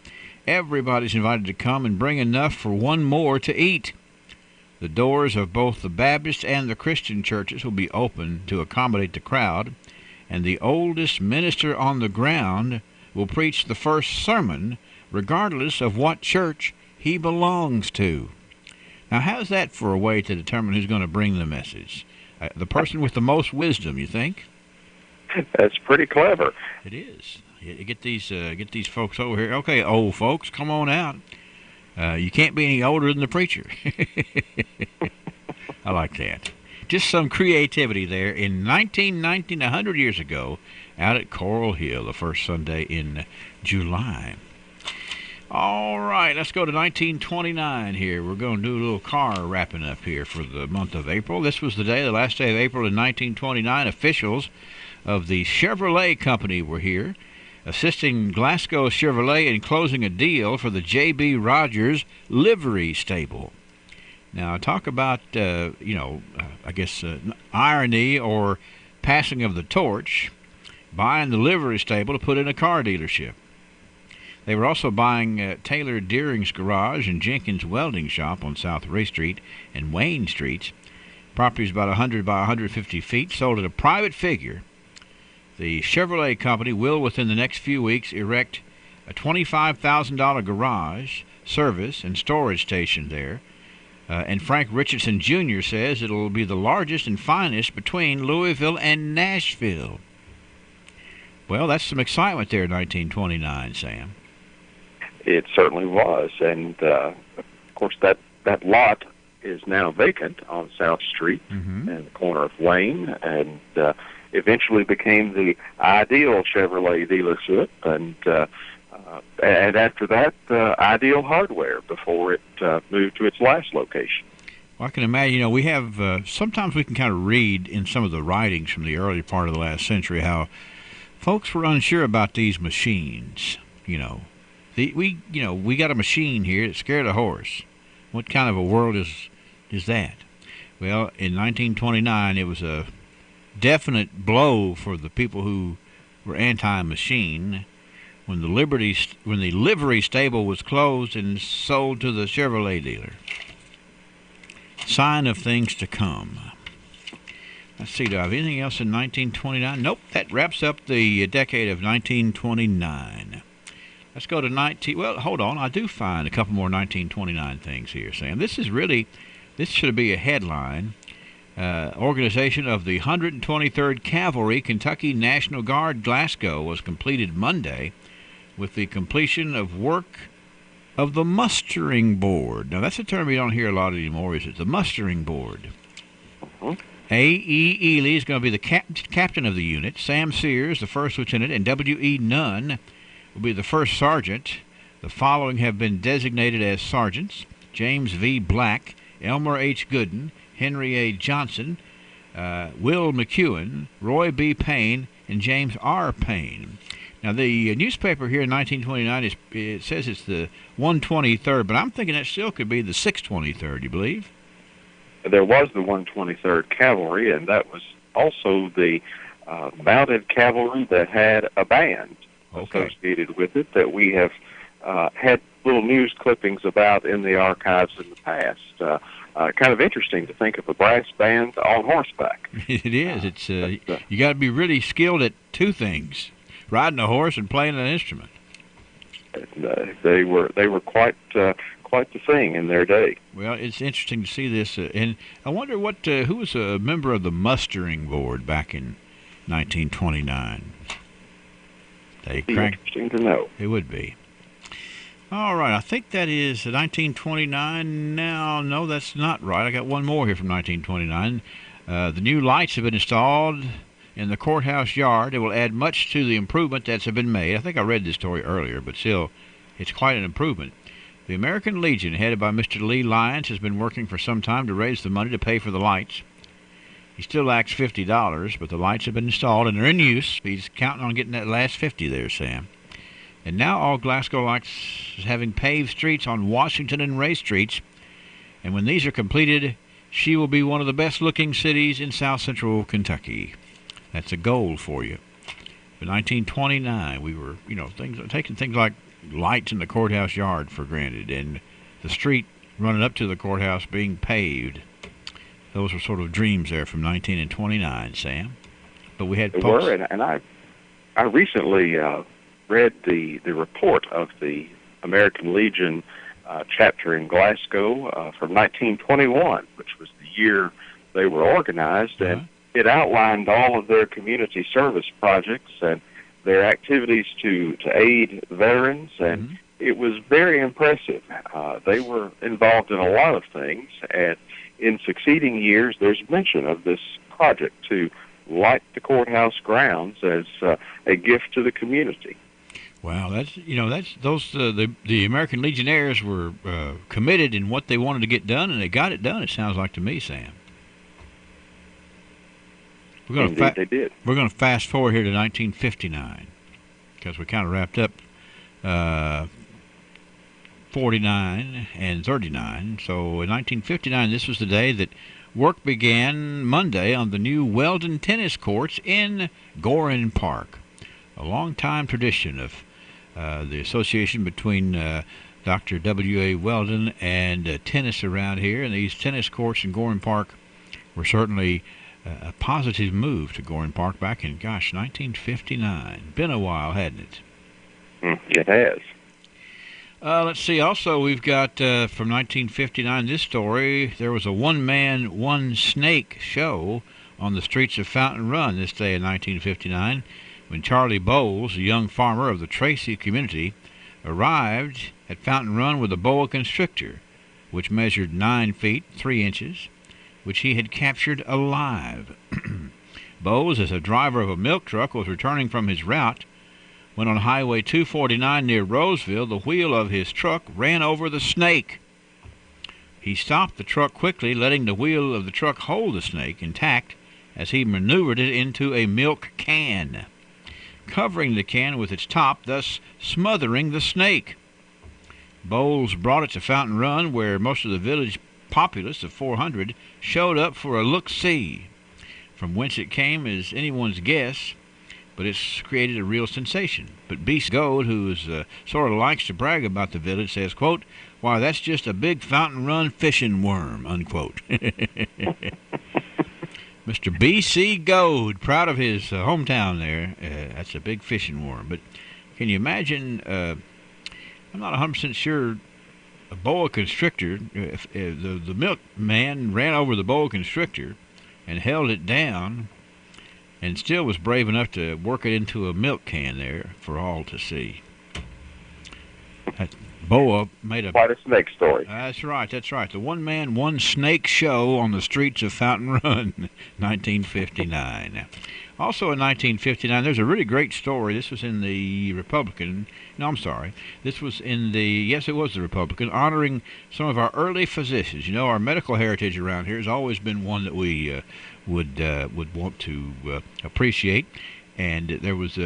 Everybody's invited to come and bring enough for one more to eat. The doors of both the Baptist and the Christian churches will be open to accommodate the crowd, and the oldest minister on the ground will preach the first sermon regardless of what church he belongs to. Now, how's that for a way to determine who's going to bring the message? The person with the most wisdom, you think? That's pretty clever. It is. You get these folks over here. Okay, old folks, come on out. You can't be any older than the preacher. I like that. Just some creativity there. In 1919, 100 years ago, out at Coral Hill, the first Sunday in July. All right, let's go to 1929 here. We're going to do a little car wrapping up here for the month of April. This was the last day of April in 1929. Officials of the Chevrolet Company were here, assisting Glasgow Chevrolet in closing a deal for the J.B. Rogers livery stable. Now, talk about, I guess, irony or passing of the torch, buying the livery stable to put in a car dealership. They were also buying Taylor Deering's garage and Jenkins Welding Shop on South Ray Street and Wayne Streets. Property is about 100 by 150 feet, sold at a private figure. The Chevrolet Company will, within the next few weeks, erect a $25,000 garage, service, and storage station there. And Frank Richardson Jr. says it'll be the largest and finest between Louisville and Nashville. Well, that's some excitement there in 1929, Sam. It certainly was. And, of course, that lot is now vacant on South Street in the corner of Wayne, and eventually became the Ideal Chevrolet dealership, and after that, Ideal Hardware before it moved to its last location. Well, I can imagine, we have, sometimes we can kind of read in some of the writings from the early part of the last century how folks were unsure about these machines, we got a machine here that scared a horse. What kind of a world is that? Well, in 1929, it was a definite blow for the people who were anti-machine when the livery stable was closed and sold to the Chevrolet dealer. Sign of things to come. Let's see, do I have anything else in 1929? Nope, that wraps up the decade of 1929. Let's go to well, hold on, I do find a couple more 1929 things here, Sam. This should be a headline. Organization of the 123rd Cavalry Kentucky National Guard, Glasgow, was completed Monday with the completion of work of the mustering board. Now, that's a term you don't hear a lot anymore, is it? The mustering board. A.E. Ely is going to be the captain of the unit. Sam Sears, the first lieutenant, and W.E. Nunn will be the first sergeant. The following have been designated as sergeants: James V. Black, Elmer H. Gooden, Henry A. Johnson, Will McEwen, Roy B. Payne, and James R. Payne. Now, the newspaper here in 1929, it says it's the 123rd, but I'm thinking that still could be the 623rd, you believe? There was the 123rd Cavalry, and that was also the mounted cavalry that had a band. associated with it that we have had little news clippings about in the archives in the past. Kind of interesting to think of a brass band on horseback. It is. It's you got to be really skilled at two things: riding a horse and playing an instrument. And, they were quite the thing in their day. Well, it's interesting to see this, and I wonder who was a member of the mustering board back in 1929. Interesting to know. It would be. All right, I think that is 1929 now. No, that's not right. I got one more here from 1929. The new lights have been installed in the courthouse yard. It will add much to the improvement that's been made. I think I read this story earlier, but still, it's quite an improvement. The American Legion, headed by Mr. Lee Lyons, has been working for some time to raise the money to pay for the lights. He still lacks $50, but the lights have been installed and they're in use. He's counting on getting that last 50 there, Sam. And now all Glasgow likes is having paved streets on Washington and Ray Streets. And when these are completed, she will be one of the best-looking cities in South Central Kentucky. That's a goal for you. In 1929, we were, taking things like lights in the courthouse yard for granted, and the street running up to the courthouse being paved. Those were sort of dreams there from 1929, Sam. But we had folks. They were, and I recently read the report of the American Legion chapter in Glasgow from 1921, which was the year they were organized, and it outlined all of their community service projects and their activities to aid veterans, and it was very impressive. They were involved in a lot of things, and in succeeding years, there's mention of this project to light the courthouse grounds as a gift to the community. Wow, the American Legionnaires were committed in what they wanted to get done, and they got it done. It sounds like to me, Sam. Indeed, they did. We're going to fast forward here to 1959 because we kind of wrapped up 49 and 39. So in 1959, this was the day that work began Monday on the new Weldon tennis courts in Gorin Park. A long-time tradition of the association between Dr. W.A. Weldon and tennis around here. And these tennis courts in Gorin Park were certainly a positive move to Gorin Park back in, 1959. Been a while, hadn't it? It has. Let's see. Also, we've got from 1959 this story. There was a one-man, one-snake show on the streets of Fountain Run this day in 1959 when Charlie Bowles, a young farmer of the Tracy community, arrived at Fountain Run with a boa constrictor, which measured 9 feet 3 inches, which he had captured alive. Bowles, as a driver of a milk truck, was returning from his route when on Highway 249 near Roseville, the wheel of his truck ran over the snake. He stopped the truck quickly, letting the wheel of the truck hold the snake intact as he maneuvered it into a milk can, covering the can with its top, thus smothering the snake. Bowles brought it to Fountain Run, where most of the village populace of 400 showed up for a look-see. From whence it came is anyone's guess, but it's created a real sensation. But B. Goad, who sort of likes to brag about the village, says, quote, "Why, that's just a big Fountain Run fishing worm," unquote. Mr. B.C. Goad, proud of his hometown there. That's a big fishing worm. But can you imagine, I'm not 100% sure, a boa constrictor, if the milkman ran over the boa constrictor and held it down and still was brave enough to work it into a milk can there for all to see. That boa made quite a snake story. That's right. The one-man, one-snake show on the streets of Fountain Run, 1959. Also in 1959, there's a really great story. This was in the Republican. No, I'm sorry. This was in the, yes, it was the Republican, honoring some of our early physicians. You know, our medical heritage around here has always been one that we would want to appreciate. And there was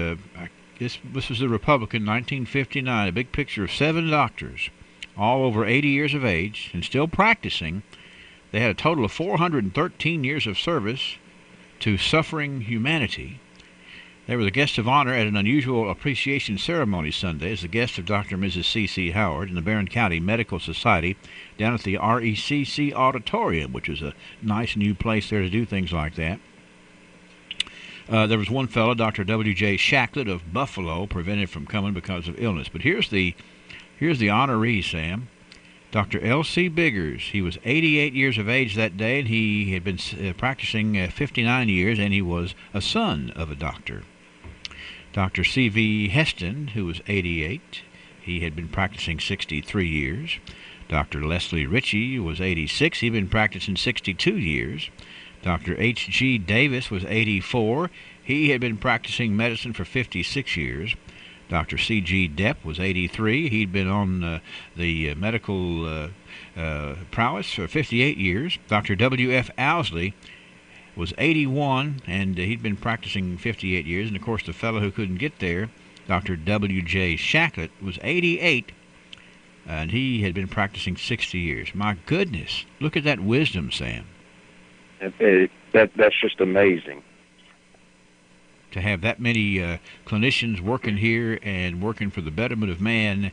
this was the Republican, 1959, a big picture of 7 doctors, all over 80 years of age and still practicing. They had a total of 413 years of service to suffering humanity. They were the guests of honor at an unusual appreciation ceremony Sunday as the guests of Dr. and Mrs. C.C. Howard in the Barron County Medical Society down at the RECC Auditorium, which is a nice new place there to do things like that. There was one fellow, Dr. W.J. Shacklett of Buffalo, prevented from coming because of illness. But here's the honoree, Sam. Dr. L.C. Biggers. He was 88 years of age that day, and he had been practicing 59 years, and he was a son of a doctor. Dr. C.V. Heston, who was 88, he had been practicing 63 years. Dr. Leslie Ritchie was 86. He'd been practicing 62 years. Dr. H.G. Davis was 84. He had been practicing medicine for 56 years. Dr. C.G. Depp was 83. He'd been on the medical prowess for 58 years. Dr. W.F. Owsley was 81, and he'd been practicing 58 years. And, of course, the fellow who couldn't get there, Dr. W.J. Shacklett, was 88, and he had been practicing 60 years. My goodness, look at that wisdom, Sam. That's just amazing. To have that many clinicians working here and working for the betterment of man,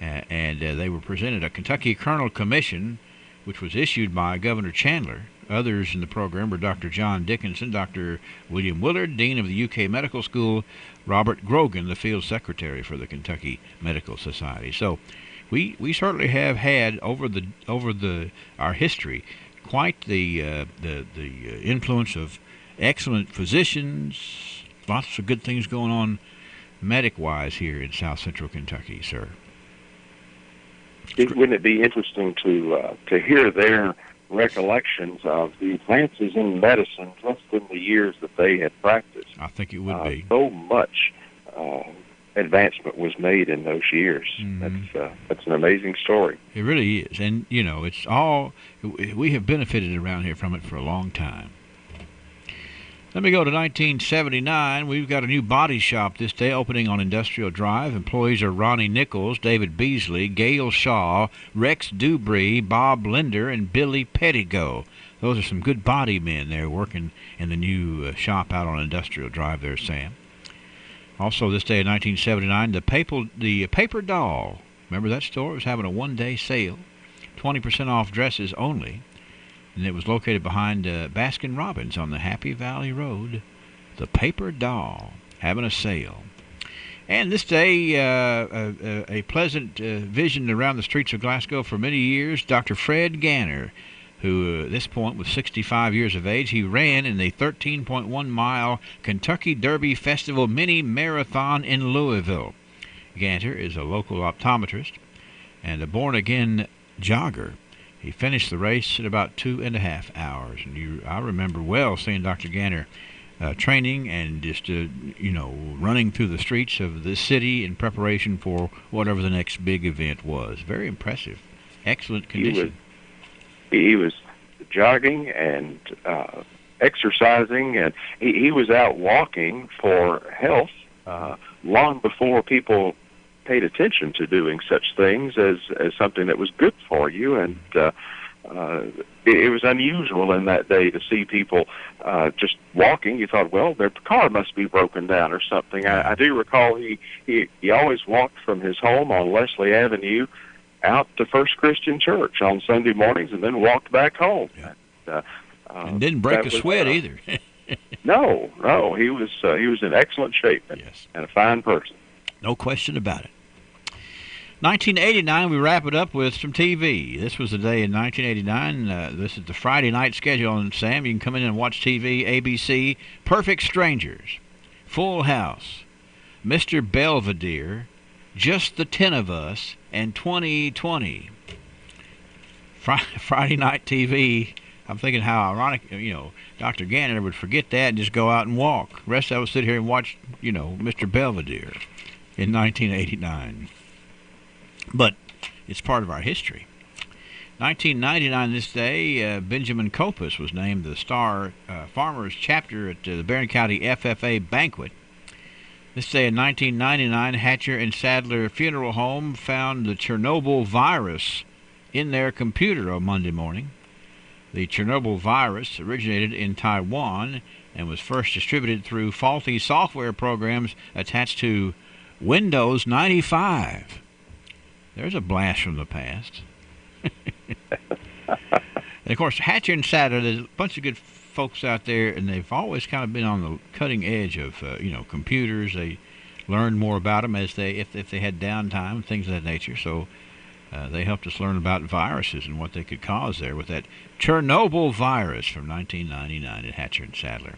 and they were presented a Kentucky Colonel Commission, which was issued by Governor Chandler. Others in the program were Dr. John Dickinson, Dr. William Willard, Dean of the UK Medical School, Robert Grogan, the Field Secretary for the Kentucky Medical Society. So we certainly have had over our history quite the influence of excellent physicians, lots of good things going on medic-wise here in South Central Kentucky, sir. Wouldn't it be interesting to hear their recollections of the advances in medicine just in the years that they had practiced? I think it would be. So much advancement was made in those years. Mm-hmm. That's an amazing story. It really is. And, you know, it's all, we have benefited around here from it for a long time. Let me go to 1979. We've got a new body shop this day opening on Industrial Drive. Employees are Ronnie Nichols, David Beasley, Gail Shaw, Rex Dubry, Bob Linder, and Billy Pettigo. Those are some good body men there working in the new shop out on Industrial Drive there, Sam. Also this day in 1979, the Paper Doll. Remember that store? It was having a one-day sale, 20% off dresses only. And it was located behind Baskin Robbins on the Happy Valley Road. The Paper Doll, having a sale. And this day, a pleasant vision around the streets of Glasgow for many years, Dr. Fred Ganner, who at this point was 65 years of age. He ran in the 13.1-mile Kentucky Derby Festival Mini Marathon in Louisville. Ganter is a local optometrist and a born-again jogger. He finished the race in about 2.5 hours. And I remember well seeing Dr. Ganner training and just, running through the streets of the city in preparation for whatever the next big event was. Very impressive. Excellent condition. He was jogging and exercising, and he was out walking for health long before people paid attention to doing such things as something that was good for you. And it was unusual in that day to see people just walking. You thought, well, their car must be broken down or something. I do recall he always walked from his home on Leslie Avenue out to First Christian Church on Sunday mornings and then walked back home. Yeah. And didn't break a sweat either. No, he was in excellent shape and a fine person. No question about it. 1989, we wrap it up with some TV. This was the day in 1989. This is the Friday night schedule on Sam. You can come in and watch TV, ABC, Perfect Strangers, Full House, Mr. Belvedere, Just the 10 of Us, and 2020. Friday night TV. I'm thinking how ironic, Dr. Ganner would forget that and just go out and walk. The rest of us sit here and watch, Mr. Belvedere in 1989. But it's part of our history. 1999 this day, Benjamin Kopus was named the Star Farmers Chapter at the Barron County FFA Banquet. This day in 1999, Hatcher and Sadler Funeral Home found the Chernobyl virus in their computer on Monday morning. The Chernobyl virus originated in Taiwan and was first distributed through faulty software programs attached to Windows 95. There's a blast from the past. And, of course, Hatcher and Sadler, there's a bunch of good folks out there, and they've always kind of been on the cutting edge of, computers. They learned more about them if they had downtime, things of that nature. So they helped us learn about viruses and what they could cause there with that Chernobyl virus from 1999 at Hatcher and Sadler.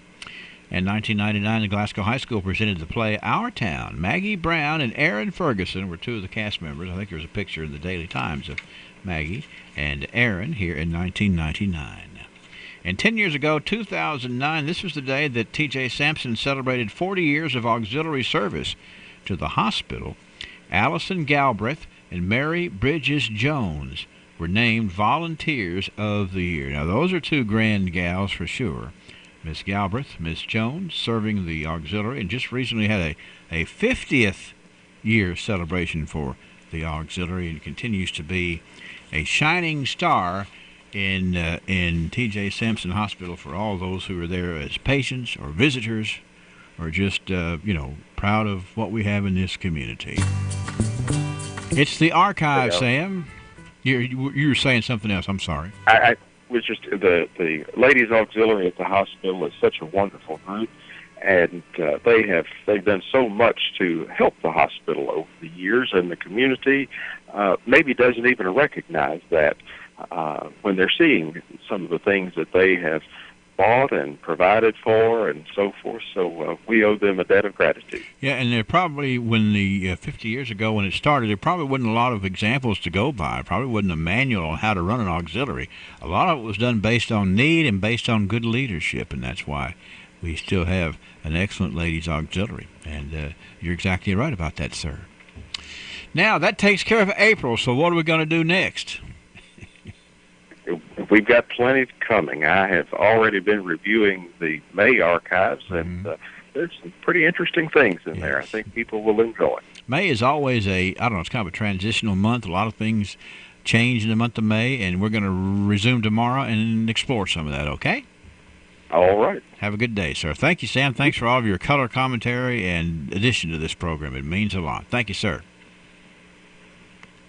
In 1999, the Glasgow High School presented the play Our Town. Maggie Brown and Aaron Ferguson were two of the cast members. I think there's a picture in the Daily Times of Maggie and Aaron here in 1999. And 10 years ago, 2009, this was the day that T.J. Sampson celebrated 40 years of auxiliary service to the hospital. Allison Galbraith and Mary Bridges Jones were named Volunteers of the Year. Now, those are two grand gals for sure. Miss Galbraith, Miss Jones, serving the auxiliary, and just recently had a 50th year celebration for the auxiliary, and continues to be a shining star in T.J. Sampson Hospital for all those who are there as patients or visitors, or just proud of what we have in this community. It's the archive, Sam. You were saying something else. I'm sorry. I was just the ladies auxiliary at the hospital is such a wonderful group, and they've done so much to help the hospital over the years, and the community maybe doesn't even recognize that when they're seeing some of the things that they have bought and provided for and so forth. So we owe them a debt of gratitude. Yeah, and there probably, when the 50 years ago when it started, there probably wasn't a lot of examples to go by. Probably wasn't a manual on how to run an auxiliary. A lot of it was done based on need and based on good leadership, and that's why we still have an excellent ladies auxiliary. And you're exactly right about that, sir. Now, that takes care of April, so what are we going to do next? We've got plenty coming. I have already been reviewing the May archives, and there's some pretty interesting things in there. I think people will enjoy. May is always it's kind of a transitional month. A lot of things change in the month of May, and we're going to resume tomorrow and explore some of that, okay? All right. Have a good day, sir. Thank you, Sam. Thanks for all of your color commentary and addition to this program. It means a lot. Thank you, sir.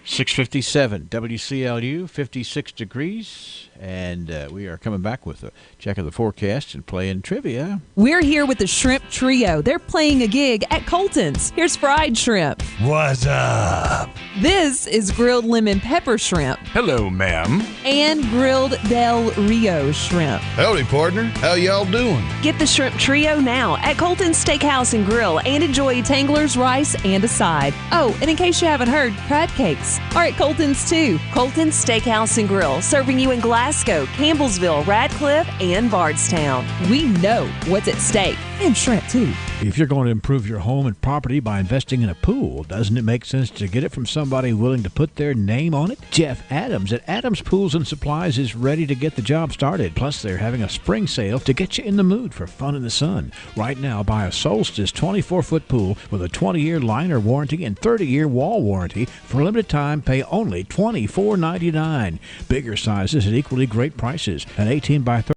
6:57 WCLU, 56 degrees, and we are coming back with a check of the forecast and playing trivia. We're here with the Shrimp Trio. They're playing a gig at Colton's. Here's fried shrimp. What's up? This is grilled lemon pepper shrimp. Hello, ma'am. And grilled Del Rio shrimp. Howdy, partner. How y'all doing? Get the Shrimp Trio now at Colton's Steakhouse and Grill, and enjoy Tangler's rice and a side. Oh, and in case you haven't heard, crab cakes are at Colton's too. Colton's Steakhouse and Grill, serving you in Glasgow, Campbellsville, Radcliffe, and Bardstown. We know what's at stake, and shrimp too. If you're going to improve your home and property by investing in a pool, doesn't it make sense to get it from somebody willing to put their name on it? Jeff Adams at Adams Pools and Supplies is ready to get the job started. Plus, they're having a spring sale to get you in the mood for fun in the sun. Right now, buy a Solstice 24-foot pool with a 20-year liner warranty and 30-year wall warranty. For a limited time, pay only $24.99. Bigger sizes at equally great prices. An 18 by 30